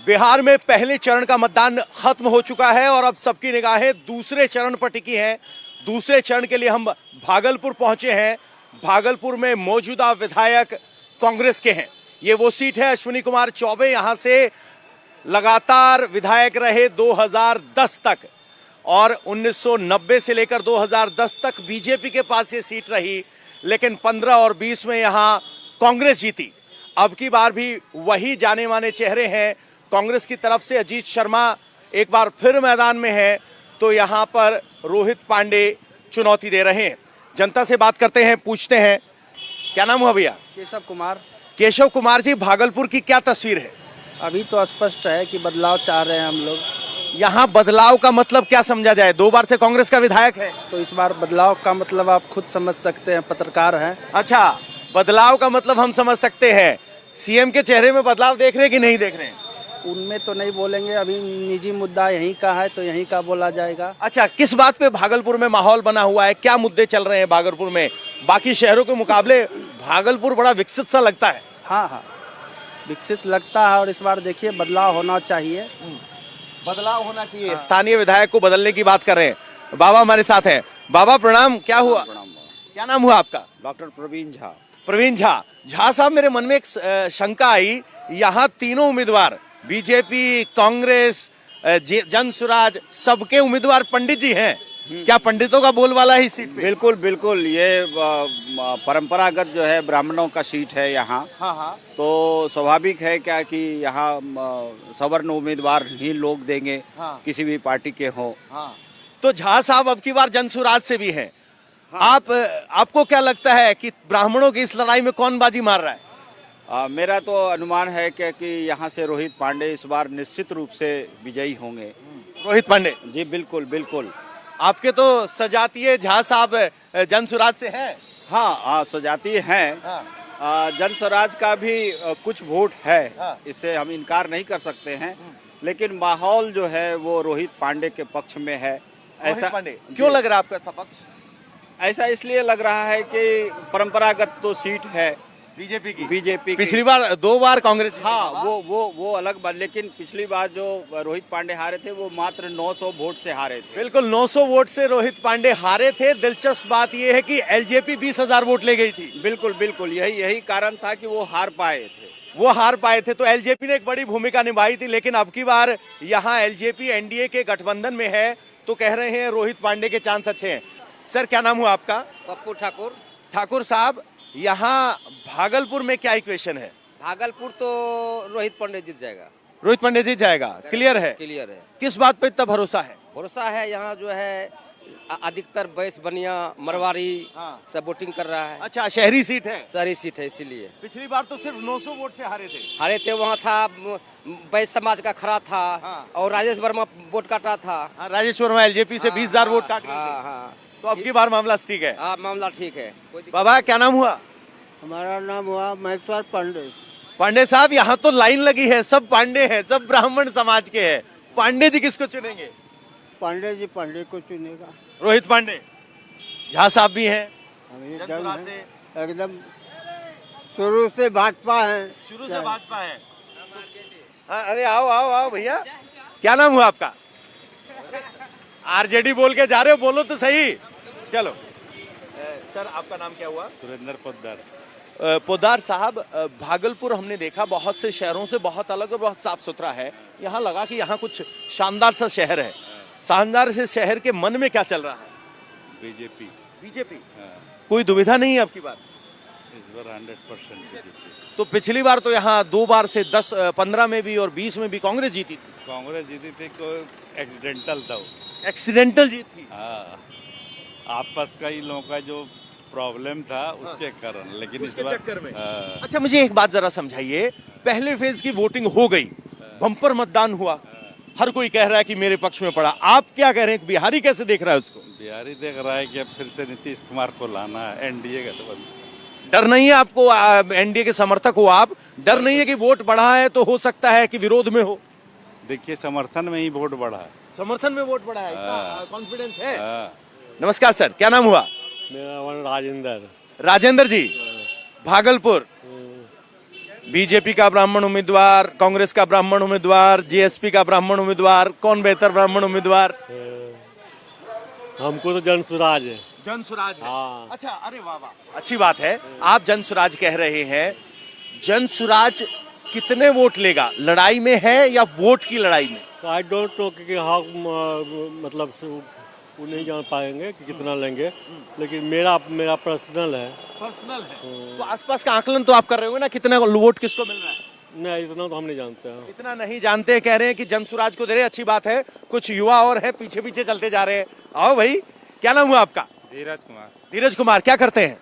बिहार में पहले चरण का मतदान खत्म हो चुका है और अब सबकी निगाहें दूसरे चरण पर टिकी हैं। दूसरे चरण के लिए हम भागलपुर पहुंचे हैं। भागलपुर में मौजूदा विधायक कांग्रेस के हैं। ये वो सीट है, अश्विनी कुमार चौबे यहां से लगातार विधायक रहे 2010 तक और 1990 से लेकर 2010 तक बीजेपी के पास ये सीट रही, लेकिन 15 और 20 में यहां कांग्रेस जीती। अब की बार भी वही जाने माने चेहरे हैं। कांग्रेस की तरफ से अजीत शर्मा एक बार फिर मैदान में है, तो यहां पर रोहित पांडे चुनौती दे रहे हैं। जनता से बात करते हैं, पूछते हैं, क्या नाम हुआ भैया? केशव कुमार। केशव कुमार जी, भागलपुर की क्या तस्वीर है? अभी तो स्पष्ट है कि बदलाव चाह रहे हैं हम लोग। यहाँ बदलाव का मतलब क्या समझा जाए? 2 बार से कांग्रेस का विधायक है, तो इस बार बदलाव का मतलब आप खुद समझ सकते हैं, पत्रकार हैं। अच्छा, बदलाव का मतलब हम समझ सकते हैं। सीएम के चेहरे में बदलाव देख रहे हैं कि नहीं देख रहे हैं? उनमें तो नहीं बोलेंगे, अभी निजी मुद्दा यहीं का है तो यहीं का बोला जाएगा। अच्छा, किस बात पे भागलपुर में माहौल बना हुआ है? क्या मुद्दे चल रहे हैं भागलपुर में? बाकी शहरों के मुकाबले भागलपुर बड़ा विकसित सा लगता है। हाँ, विकसित लगता है और इस बार देखिए बदलाव होना चाहिए। बदलाव होना चाहिए। स्थानीय विधायक को बदलने की बात कर रहे हैं। बाबा हमारे साथ हैं। बाबा प्रणाम, क्या हुआ? क्या नाम हुआ आपका? डॉक्टर प्रवीण झा। प्रवीण झा। झा साहब, मेरे मन में एक शंका आई, यहाँ तीनों उम्मीदवार बीजेपी, कांग्रेस, जन स्वराज, सबके उम्मीदवार पंडित जी हैं। क्या पंडितों का बोलबाला है इस सीट पे? बिल्कुल बिल्कुल, ये परंपरागत जो है ब्राह्मणों का सीट है यहाँ। हाँ। तो स्वाभाविक है क्या कि यहाँ सवर्ण उम्मीदवार ही लोग देंगे। हाँ। किसी भी पार्टी के हों। हाँ। तो झा साहब अब की बार जन स्वराज से भी हैं। हाँ। आपको क्या लगता है कि ब्राह्मणों की इस लड़ाई में कौन बाजी मार रहा है? मेरा तो अनुमान है कि यहाँ से रोहित पांडे इस बार निश्चित रूप से विजयी होंगे। रोहित पांडे जी, बिल्कुल बिल्कुल। आपके तो सजातीय झा साहब जन स्वराज से हैं। हाँ, सजातीय हैं। हाँ। जन स्वराज का भी कुछ वोट है। हाँ। इससे हम इनकार नहीं कर सकते हैं, लेकिन माहौल जो है वो रोहित पांडे के पक्ष में है। ऐसा क्यों लग रहा है आपका पक्ष? ऐसा इसलिए लग रहा है कि परंपरागत तो सीट है बीजेपी की। पिछली बार 2 बार कांग्रेस। हाँ, वो अलग बात, लेकिन पिछली बार जो रोहित पांडे हारे थे वो मात्र 900 वोट से हारे थे। बिल्कुल, 900 वोट से रोहित पांडे हारे थे। दिलचस्प बात यह है कि एलजेपी 20,000 वोट ले गई थी। बिल्कुल, यही कारण था कि वो हार पाए थे। तो एलजेपी ने एक बड़ी भूमिका निभाई थी, लेकिन अब की बार यहाँ एलजेपी एनडीए के गठबंधन में है, तो कह रहे हैं रोहित पांडे के चांस अच्छे हैं। सर, क्या नाम हुआ आपका? पप्पू ठाकुर। ठाकुर साहब, यहाँ भागलपुर में क्या इक्वेशन है? भागलपुर तो रोहित पांडे जीत जाएगा। रोहित पांडे जीत जाएगा, क्लियर है? क्लियर है। किस बात पे इतना भरोसा है? भरोसा है, यहाँ जो है अधिकतर बैस बनिया मरवाड़ी सब वोटिंग कर रहा है। अच्छा, शहरी सीट है? शहरी सीट है, इसीलिए। पिछली बार तो सिर्फ 900 वोट से हारे थे। वहाँ था बैस समाज का खड़ा था। हाँ। और राजेश वर्मा वोट काटा था। राजेश वर्मा एलजेपी से 20,000 वोट काट गए थे। हाँ। तो अब की बार मामला ठीक है? हाँ, मामला ठीक है। बाबा, क्या नाम हुआ? हमारा नाम हुआ महेश्वर पांडे। पांडे साहब, यहाँ तो लाइन लगी है, सब पांडे हैं, सब ब्राह्मण समाज के हैं। पांडे जी किसको चुनेंगे? पांडे जी पांडे को चुनेगा। रोहित पांडे। झा साहब भी हैं एकदम शुरू से भाजपा है। शुरू से भाजपा है। हाँ, अरे आओ भैया, क्या नाम हुआ आपका? आरजेडी बोल के जा रहे हो, बोलो तो सही। चलो सर, आपका नाम क्या हुआ? सुरेंद्र पोद्दार। पोद्दार साहब, भागलपुर हमने देखा बहुत से शहरों से बहुत अलग और बहुत साफ सुथरा है। यहाँ लगा कि यहाँ कुछ शानदार सा शहर है। शानदार से शहर के मन में क्या चल रहा है? बीजेपी। कोई दुविधा नहीं है आपकी बात? इस बार 100% बीजेपी। तो पिछली बार तो यहाँ 2 बार से 10, 15 में भी और 20 में भी कांग्रेस जीती थी। कोई एक्सीडेंटल था। एक्सीडेंटल जीत थी। हाँ, आपस का ही लोगों का जो प्रॉब्लम था उसके कारण, लेकिन उसके चक्कर में। अच्छा, मुझे एक बात जरा समझाइए। पहले फेज की वोटिंग हो गई, बम्पर मतदान हुआ, हर कोई कह रहा है कि मेरे पक्ष में पड़ा। आप क्या कह रहे हैं? बिहारी कैसे देख रहा है उसको? बिहारी देख रहा है कि फिर से नीतीश कुमार को लाना है, एनडीए गठबंधन। डर नहीं है आपको? एनडीए के समर्थक हो आप, डर नहीं है कि वोट बढ़ा है तो हो सकता है कि विरोध में हो? देखिए, समर्थन में ही वोट बढ़ा है। समर्थन में वोट बढ़ा है, कॉन्फिडेंस है। नमस्कार सर, क्या नाम हुआ? मेरा नाम राजेंद्र। राजेंद्र जी, भागलपुर बीजेपी का ब्राह्मण उम्मीदवार, कांग्रेस का ब्राह्मण उम्मीदवार, जेएसपी का ब्राह्मण उम्मीदवार, कौन बेहतर ब्राह्मण उम्मीदवार? हमको तो जन स्वराज है। जन स्वराज है। हाँ। अच्छा, अरे वाह वाह, अच्छी बात है। आप जन स्वराज कह रहे हैं। जन स्वराज कितने वोट लेगा? लड़ाई में है या वोट की लड़ाई में? आई डोंट नो कि हाँ मतलब वो नहीं जान पाएंगे कि कितना लेंगे, लेकिन मेरा पर्सनल है। पर्सनल है तो आसपास का आकलन तो आप कर रहे हो ना, कितना वोट किसको मिल रहा है? नहीं, इतना तो हम नहीं जानते हैं। इतना नहीं जानते, कह रहे हैं कि जन स्वराज को दे रहे। अच्छी बात है। कुछ युवा और है पीछे पीछे चलते जा रहे हैं। आओ भाई, क्या नाम हुआ आपका? धीरज कुमार। धीरज कुमार, क्या करते हैं?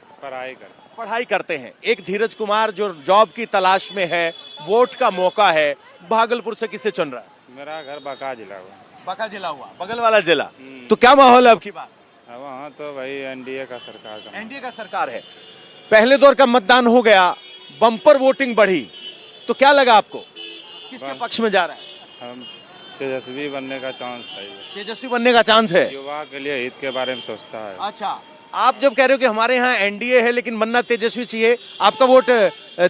पढ़ाई करते हैं। एक धीरज कुमार जो जॉब की तलाश में है, वोट का मौका है, भागलपुर से किसे चुन रहा है? मेरा घर बांका जिला हुआ। बांका जिला हुआ, बगल वाला जिला। तो क्या माहौल है अब की बार? वहाँ तो भाई एनडीए का सरकार का। एनडीए का सरकार है। पहले दौर का मतदान हो गया, बम्पर वोटिंग बढ़ी, तो क्या लगा आपको, किसके पक्ष में जा रहा है? हम तेजस्वी बनने का चांस है। तेजस्वी बनने का चांस है। युवा के लिए हित के बारे में सोचता है। अच्छा, आप जब कह रहे हो कि हमारे यहाँ एनडीए है लेकिन बनना तेजस्वी चाहिए, आपका वोट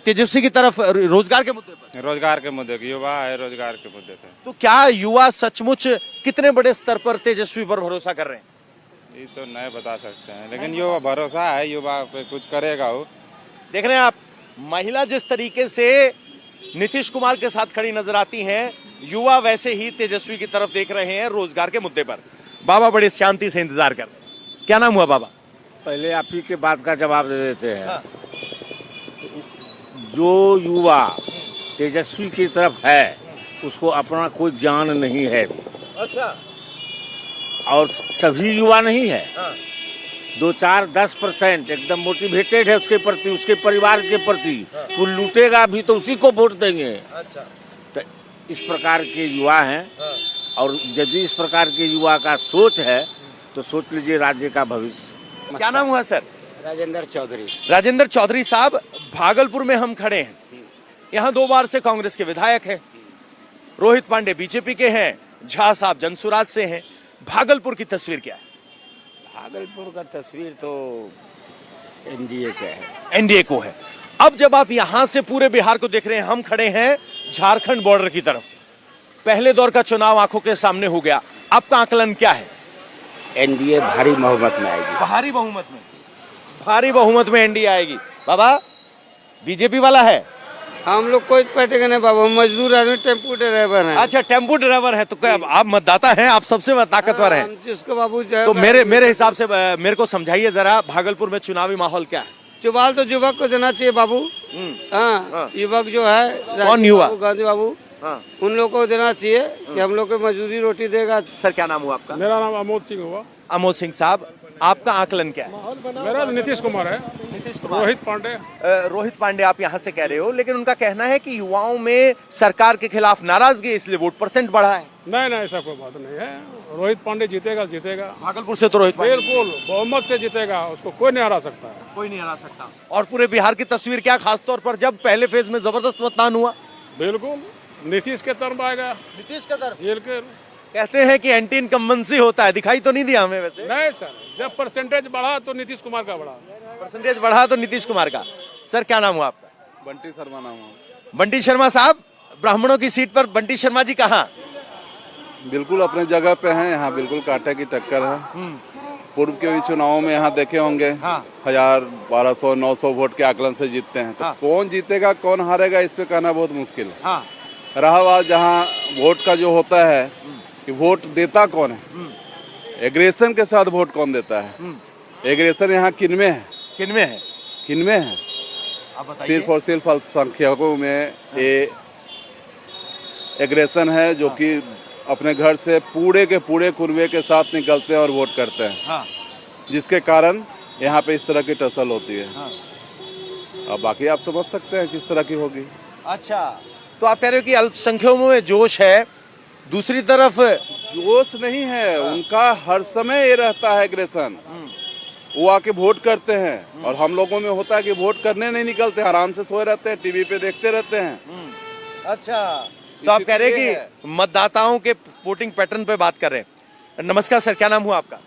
तेजस्वी की तरफ रोजगार के मुद्दे पर? रोजगार के मुद्दे पे, युवा है रोजगार के मुद्दे पे। तो क्या युवा सचमुच कितने बड़े स्तर पर तेजस्वी पर भरोसा कर रहे हैं? ये तो नहीं बता सकते हैं, लेकिन युवा भरोसा है, युवा पे कुछ करेगा वो। देख रहे हैं आप, महिला जिस तरीके से नीतीश कुमार के साथ खड़ी नजर आती हैं, युवा वैसे ही तेजस्वी की तरफ देख रहे हैं रोजगार के मुद्दे पर। बाबा बड़े शांति से इंतजार कर रहे हैं। क्या नाम हुआ बाबा? पहले आप ही के बात का जवाब दे देते हैं। हाँ। जो युवा तेजस्वी की तरफ है उसको अपना कोई ज्ञान नहीं है। अच्छा। और सभी युवा नहीं है। हाँ। 2-4-10% एकदम मोटिवेटेड है उसके प्रति, उसके परिवार के प्रति। हाँ। वो लूटेगा भी तो उसी को वोट देंगे। अच्छा। तो इस प्रकार के युवा हैं। हाँ। और यदि इस प्रकार के युवा का सोच है तो सोच लीजिए राज्य का भविष्य। क्या नाम हुआ सर? राजेंद्र चौधरी। राजेंद्र चौधरी साहब, भागलपुर में हम खड़े हैं। यहाँ 2 बार से कांग्रेस के विधायक हैं, रोहित पांडे बीजेपी के हैं, झा साहब जनसुराज से हैं। भागलपुर की तस्वीर क्या है? भागलपुर का तस्वीर तो एनडीए का है। एनडीए को है। अब जब आप यहां से पूरे बिहार को देख रहे हैं, हम खड़े हैं झारखंड बॉर्डर की तरफ। पहले दौर का चुनाव आंखों के सामने हो गया, आपका आकलन क्या है? एनडीए भारी बहुमत में आएगी। भारी बहुमत में? भारी बहुमत में एनडीए आएगी। बाबा, बीजेपी वाला है? हम लोग कोई पार्टी का नहीं बाबा, मजदूर आदमी, टेम्पू ड्राइवर है। अच्छा, टेम्पू ड्राइवर है। तो क्या आप मतदाता हैं? आप सबसे ताकतवर हैं। जिसको बाबू तो मेरे हिसाब से मेरे को समझाइए जरा, भागलपुर में चुनावी माहौल क्या है? चुनाव तो युवक को देना चाहिए बाबू। हाँ, युवक जो है, कौन युवा? गांधी बाबू। हाँ। उन लोगों को देना चाहिए कि हम लोग को मजदूरी रोटी देगा। सर, क्या नाम हुआ आपका? मेरा नाम अमोद सिंह हुआ। अमोद सिंह साहब, आपका आकलन क्या है? मेरा नीतीश कुमार है। नीतीश कुमार। रोहित पांडे। रोहित पांडे आप यहाँ से कह रहे हो, लेकिन उनका कहना है कि युवाओं में सरकार के खिलाफ नाराजगी है, इसलिए वोट परसेंट बढ़ा है। नहीं, ऐसा कोई बात नहीं है। रोहित पांडे जीतेगा। भागलपुर से तो रोहित पांडे बिल्कुल बहुमत से जीतेगा, उसको कोई नहीं हरा सकता है। कोई नहीं हरा सकता। और पूरे बिहार की तस्वीर क्या, खासतौर पर जब पहले फेज में जबरदस्त मतदान हुआ? बिल्कुल नीतीश के तरफ आएगा। नीतीश का तरफ? बिल्कुल। कहते हैं कि एंटी इनकम्बेंसी होता है, दिखाई तो नहीं दिया हमें वैसे। नहीं सर, जब परसेंटेज बढ़ा तो नीतीश कुमार का बढ़ा। परसेंटेज बढ़ा तो नीतीश कुमार का। सर, क्या नाम हुआ आपका? बंटी शर्मा नाम हुआ। बंटी शर्मा साहब, ब्राह्मणों की सीट पर बंटी शर्मा जी कहाँ? बिल्कुल अपने जगह पे हैं। यहाँ बिल्कुल कांटे की टक्कर है। पूर्व के भी चुनावों में यहाँ देखे होंगे। हाँ। 1000, 1200, 900 वोट के आकलन से जीतते हैं। तो हाँ। कौन जीतेगा कौन हारेगा इस पे कहना बहुत मुश्किल है। हाँ। रहा बात जहाँ वोट का जो होता है कि वोट देता कौन है, एग्रेशन के साथ वोट कौन देता है, एग्रेशन यहाँ किनमें है? किनमें है? सिर्फ और सिर्फ अल्पसंख्यकों में ये एग्रेशन है, जो कि अपने घर से पूरे के पूरे कुनबे के साथ निकलते हैं और वोट करते हैं। हाँ। जिसके कारण यहाँ पे इस तरह की टसल होती है। हाँ। अब बाकी आप समझ सकते हैं किस तरह की होगी। अच्छा, तो आप कह रहे हो कि अल्पसंख्यकों में जोश है, दूसरी तरफ जोश नहीं है। उनका हर समय ये रहता है एग्रेशन। वो आके वोट करते हैं और हम लोगों में होता है कि वोट करने नहीं निकलते, आराम से सोए रहते हैं, टीवी पे देखते रहते हैं। अच्छा, तो आप कह रहे हैं कि मतदाताओं के वोटिंग पैटर्न पे बात कर रहे हैं। नमस्कार सर, क्या नाम हुआ आपका?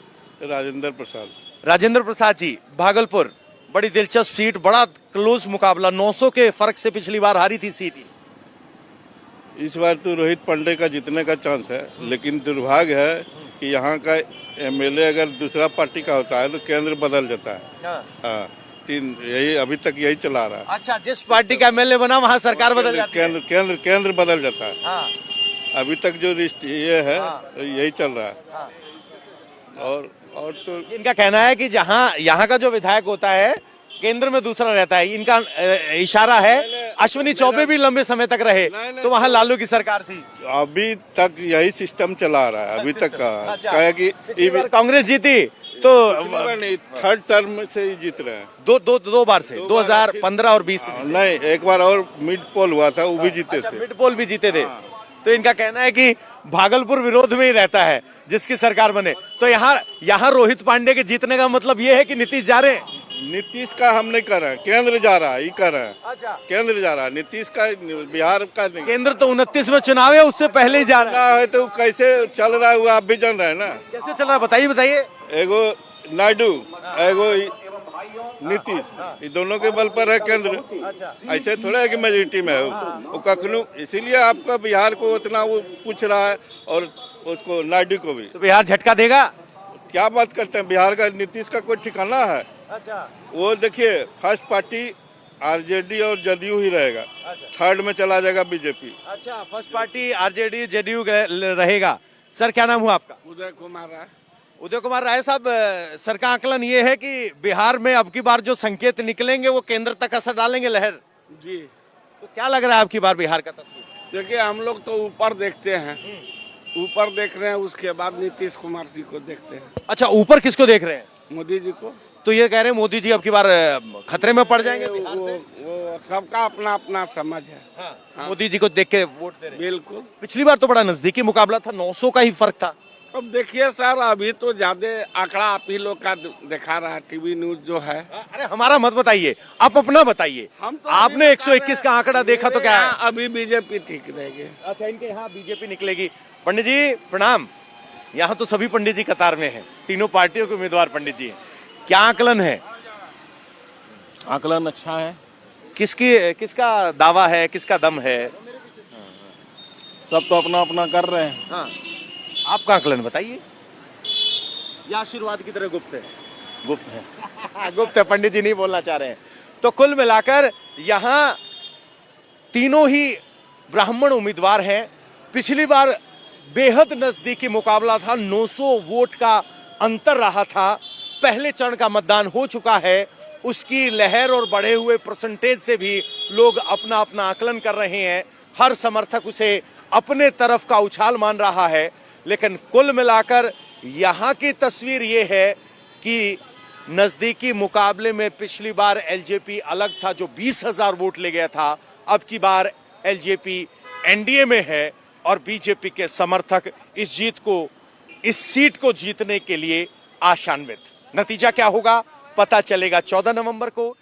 राजेंद्र प्रसाद। राजेंद्र प्रसाद जी, भागलपुर बड़ी दिलचस्प सीट, बड़ा क्लोज मुकाबला, 900 के फर्क से पिछली बार हारी थी सीट ही। इस बार तो रोहित पांडे का जीतने का चांस है, लेकिन दुर्भाग्य है कि यहाँ का एमएलए अगर दूसरा पार्टी का होता है तो केंद्र बदल जाता है। हाँ, यही अभी तक यही चला रहा है। अच्छा, जिस पार्टी का एमएलए बना वहाँ सरकार बदल जाती है। केंद्र बदल जाता है। हाँ। अभी तक जो ये है यही चल रहा है। और तो इनका कहना है कि जहाँ यहाँ का जो विधायक होता है केंद्र में दूसरा रहता है। इनका इशारा है अश्विनी चौबे भी लंबे समय तक रहे तो वहाँ लालू की सरकार थी। अभी तक यही सिस्टम चला रहा है अभी तक का। अच्छा। क्या है कि कांग्रेस जीती तो नहीं, थर्ड टर्म से ही जीत रहे हैं। दो बार से 2015 और 20 नहीं, एक बार और मिड पोल हुआ था, वो भी जीते थे। मिड पोल भी जीते थे। तो इनका कहना है कि भागलपुर विरोध में ही रहता है जिसकी सरकार बने। तो यहाँ रोहित पांडे के जीतने का मतलब ये है कि नीतीश जा रहे हैं। नीतीश का हम नहीं कर रहे हैं, केंद्र जा रहा है, ये कर रहे हैं। अच्छा, केंद्र जा रहा है, नीतीश का बिहार का नहीं। केंद्र तो 29 में चुनाव है, उससे पहले ही जा रहा है। तो कैसे चल रहा है वो आप भी जान रहे हैं ना। कैसे चल रहा है बताइए। एगो नायडू, एगो नीतीश, ये दोनों के बल पर है केंद्र। अच्छा। ऐसे थोड़ा है कि मेजोरिटी में है वो कखनू, इसीलिए आपका बिहार को उतना वो पूछ रहा है और उसको नायडू को भी। तो बिहार झटका देगा। क्या बात करते हैं, बिहार का नीतीश का कोई ठिकाना है। अच्छा। वो देखिए फर्स्ट पार्टी आरजेडी और जदयू ही रहेगा। अच्छा। थर्ड में चला जाएगा बीजेपी। अच्छा, फर्स्ट पार्टी आरजेडी जदयू रहेगा। सर क्या नाम हुआ आपका? उदय कुमार राय। उदय कुमार राय साहब, सर का आकलन ये है कि बिहार में अब की बार जो संकेत निकलेंगे वो केंद्र तक असर डालेंगे लहर जी। तो क्या लग रहा है आपकी बार बिहार का तस्वीर? देखिए हम लोग तो ऊपर देखते हैं, ऊपर देख रहे हैं, उसके बाद नीतीश कुमार जी को देखते हैं। अच्छा, ऊपर किसको देख रहे हैं? मोदी जी को। तो ये कह रहे हैं मोदी जी अब की बार खतरे में पड़ जाएंगे बिहार से? वो सबका अपना अपना समझ है। हाँ। मोदी जी को देख के वोट दे रहे हैं। बिल्कुल। पिछली बार तो बड़ा नजदीकी मुकाबला था, 900 का ही फर्क था। अब देखिए सर, अभी तो ज्यादा आंकड़ा आप ही लोग का दिखा रहा है, टीवी न्यूज जो है। अरे हमारा मत बताइए, आप अपना बताइए। हम तो आपने 121 का आंकड़ा देखा तो क्या है? अभी बीजेपी ठीक रहेगी। अच्छा, इनके यहाँ बीजेपी निकलेगी। पंडित जी प्रणाम। यहाँ तो सभी पंडित जी कतार में हैं, तीनों पार्टियों के उम्मीदवार पंडित जी हैं। क्या आकलन है? आकलन अच्छा है। किसका दावा है, किसका दम है? सब तो अपना अपना कर रहे हैं। हाँ। आपका आकलन बताइए। या आशीर्वाद की तरह गुप्त है? गुप्त है। गुप्त है, पंडित जी नहीं बोलना चाह रहे हैं। तो कुल मिलाकर यहाँ तीनों ही ब्राह्मण उम्मीदवार हैं। पिछली बार बेहद नजदीकी मुकाबला था, 900 वोट का अंतर रहा था। पहले चरण का मतदान हो चुका है, उसकी लहर और बढ़े हुए परसेंटेज से भी लोग अपना अपना आकलन कर रहे हैं। हर समर्थक उसे अपने तरफ का उछाल मान रहा है। लेकिन कुल मिलाकर यहाँ की तस्वीर ये है कि नजदीकी मुकाबले में पिछली बार एलजेपी अलग था, जो 20,000 वोट ले गया था। अब की बार एलजेपी एनडीए में है और बीजेपी के समर्थक इस सीट को जीतने के लिए आशान्वित। नतीजा क्या होगा पता चलेगा 14 नवंबर को।